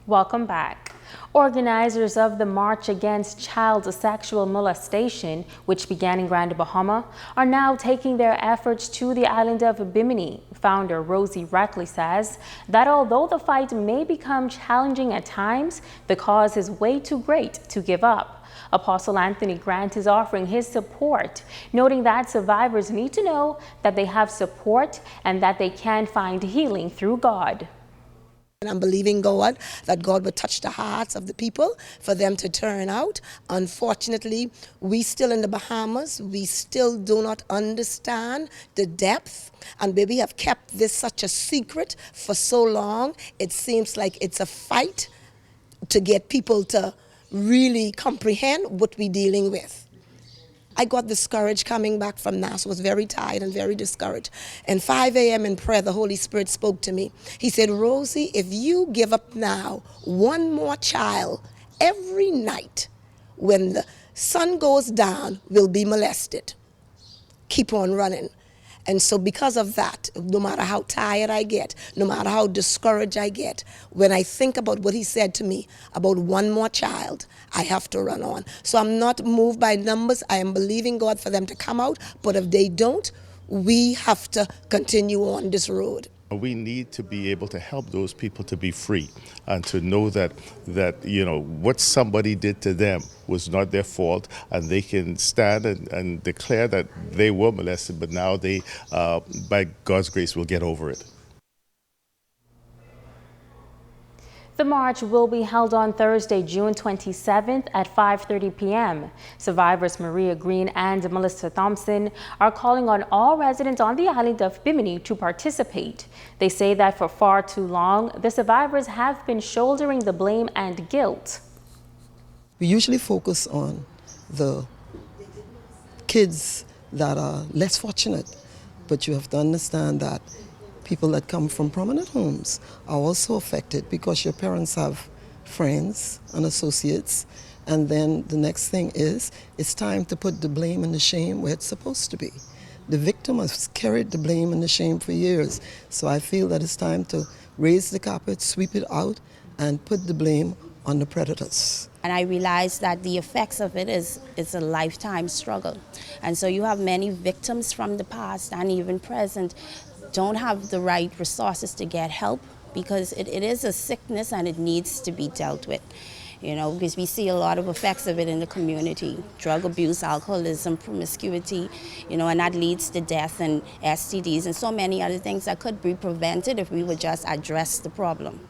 Welcome back. Organizers of the March Against Child Sexual Molestation, which began in Grand Bahama, are now taking their efforts to the island of Bimini. Founder Rosie Reckley says that although the fight may become challenging at times, the cause is way too great to give up. Apostle Anthony Grant is offering his support, noting that survivors need to know that they have support and that they can find healing through God. And I'm believing God that God would touch the hearts of the people for them to turn out. Unfortunately, we still in the Bahamas, we still do not understand the depth, and we have kept this such a secret for so long. It seems like it's a fight to get people to really comprehend what we're dealing with. I got discouraged coming back from Nassau. I was very tired and very discouraged. And 5 a.m. in prayer, the Holy Spirit spoke to me. He said, Rosie, if you give up now one more child every night when the sun goes down, will be molested. Keep on running. And so because of that, no matter how tired I get, no matter how discouraged I get, when I think about what he said to me about one more child, I have to run on. So I'm not moved by numbers. I am believing God for them to come out. But if they don't, we have to continue on this road. We need to be able to help those people to be free and to know that what somebody did to them was not their fault, and they can stand and declare that they were molested, but now they, by God's grace, will get over it. The march will be held on Thursday, June 27th at 5:30 p.m. Survivors Maria Green and Melissa Thompson are calling on all residents on the island of Bimini to participate. They say that for far too long, the survivors have been shouldering the blame and guilt. We usually focus on the kids that are less fortunate, but you have to understand that people that come from prominent homes are also affected because your parents have friends and associates. And then the next thing is, it's time to put the blame and the shame where it's supposed to be. The victim has carried the blame and the shame for years. So I feel that it's time to raise the carpet, sweep it out, and put the blame on the predators. And I realized that the effects of it is a lifetime struggle. And so you have many victims from the past and even present don't have the right resources to get help because it is a sickness and it needs to be dealt with. Because we see a lot of effects of it in the community. Drug abuse, alcoholism, promiscuity, and that leads to death and STDs and so many other things that could be prevented if we would just address the problem.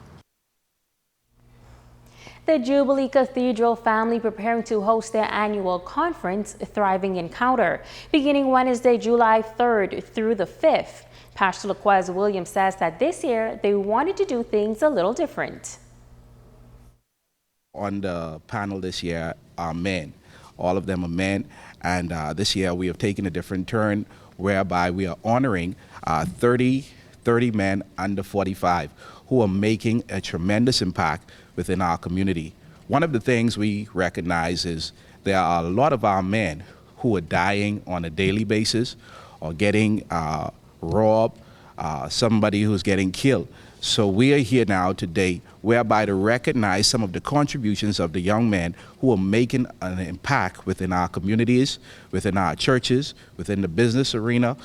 The Jubilee Cathedral family preparing to host their annual conference, Thriving Encounter, beginning Wednesday, July 3rd through the 5th. Pastor Laquez Williams says that this year they wanted to do things a little different. On the panel this year are men. All of them are men, and this year we have taken a different turn whereby we are honoring 30 men under 45 who are making a tremendous impact within our community. One of the things we recognize is there are a lot of our men who are dying on a daily basis or getting robbed, somebody who's getting killed. So we are here now today whereby to recognize some of the contributions of the young men who are making an impact within our communities, within our churches, within the business arena.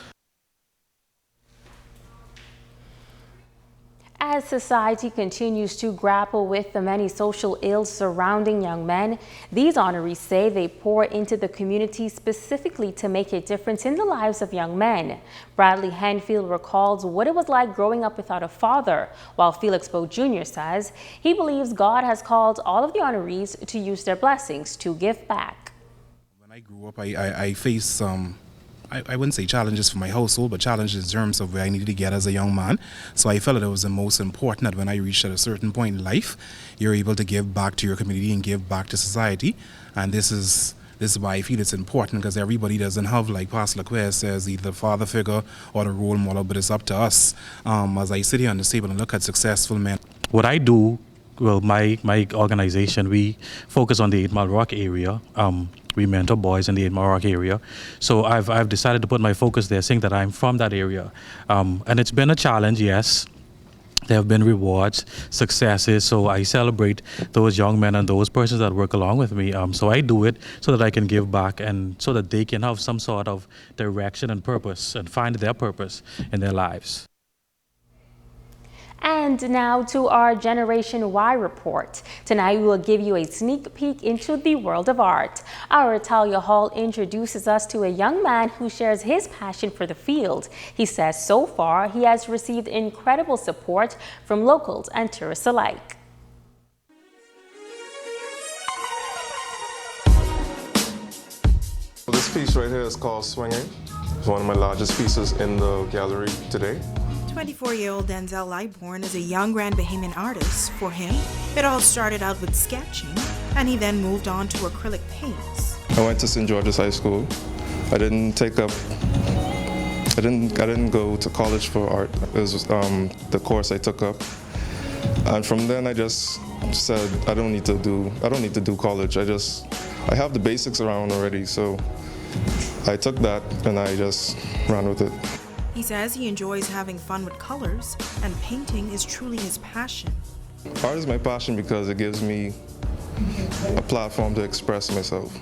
As society continues to grapple with the many social ills surrounding young men, these honorees say they pour into the community specifically to make a difference in the lives of young men. Bradley Henfield recalls what it was like growing up without a father, while Felix Bowe Jr. says he believes God has called all of the honorees to use their blessings to give back. When I grew up, I faced some I wouldn't say challenges for my household, but challenges in terms of where I needed to get as a young man. So I felt that it was the most important that when I reached at a certain point in life, you're able to give back to your community and give back to society. And this is why I feel it's important, because everybody doesn't have, like Pastor Laquez says, either the father figure or the role model, but it's up to us. As I sit here on the table and look at successful men. What I do, well, my organization, we focus on the 8 Mile Rock area. We mentor boys in the 8 Mile Rock area. So I've decided to put my focus there, saying that I'm from that area. And it's been a challenge, yes. There have been rewards, successes, so I celebrate those young men and those persons that work along with me. So I do it so that I can give back and so that they can have some sort of direction and purpose and find their purpose in their lives. And now to our Generation Y report. Tonight we will give you a sneak peek into the world of art. Our Talia Hall introduces us to a young man who shares his passion for the field. He says so far he has received incredible support from locals and tourists alike. This piece right here is called Swinging. It's one of my largest pieces in the gallery today. 24-year-old Denzel Lightbourne is a young Grand Bahamian artist. For him, it all started out with sketching, and he then moved on to acrylic paints. I went to St. George's High School. I didn't go to college for art. It was the course I took up. And from then I just said, I don't need to do college. I have the basics around already, so I took that and I just ran with it. He says he enjoys having fun with colors, and painting is truly his passion. Art is my passion because it gives me a platform to express myself.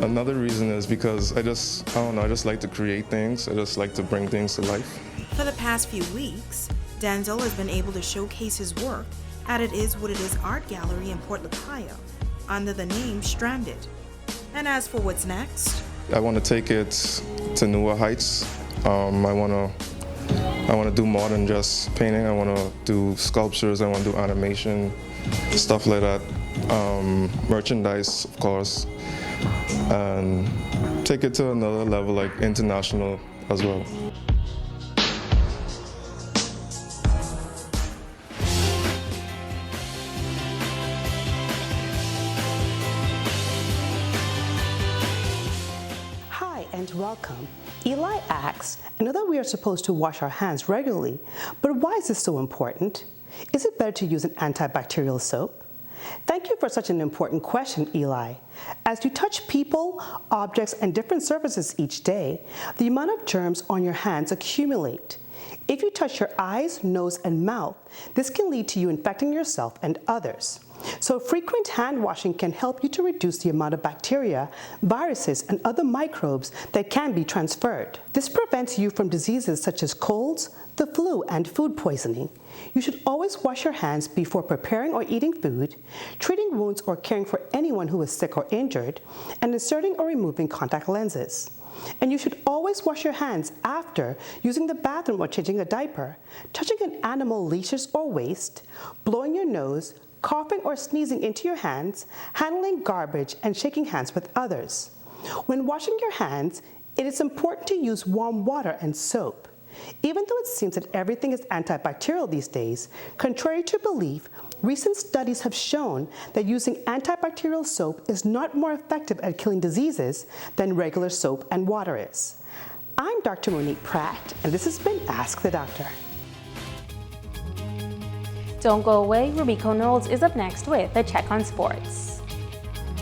Another reason is because I just like to create things. I just like to bring things to life. For the past few weeks, Denzel has been able to showcase his work at It Is What It Is Art Gallery in Port Lupaya under the name Stranded. And as for what's next, I want to take it to newer heights. I want to do more than just painting. I want to do sculptures. I want to do animation, stuff like that. Merchandise, of course, and take it to another level, like international as well. And welcome. Eli asks, I know that we are supposed to wash our hands regularly, but why is this so important? Is it better to use an antibacterial soap? Thank you for such an important question, Eli. As you touch people, objects, and different surfaces each day, the amount of germs on your hands accumulate. If you touch your eyes, nose, and mouth, this can lead to you infecting yourself and others. So frequent hand washing can help you to reduce the amount of bacteria, viruses, and other microbes that can be transferred. This prevents you from diseases such as colds, the flu, and food poisoning. You should always wash your hands before preparing or eating food, treating wounds or caring for anyone who is sick or injured, and inserting or removing contact lenses. And you should always wash your hands after using the bathroom or changing a diaper, touching an animal leashes or waste, blowing your nose, coughing or sneezing into your hands, handling garbage, and shaking hands with others. When washing your hands, it is important to use warm water and soap. Even though it seems that everything is antibacterial these days, contrary to belief, recent studies have shown that using antibacterial soap is not more effective at killing diseases than regular soap and water is. I'm Dr. Monique Pratt, and this has been Ask the Doctor. Don't go away. Rubiko Knowles is up next with a check on sports.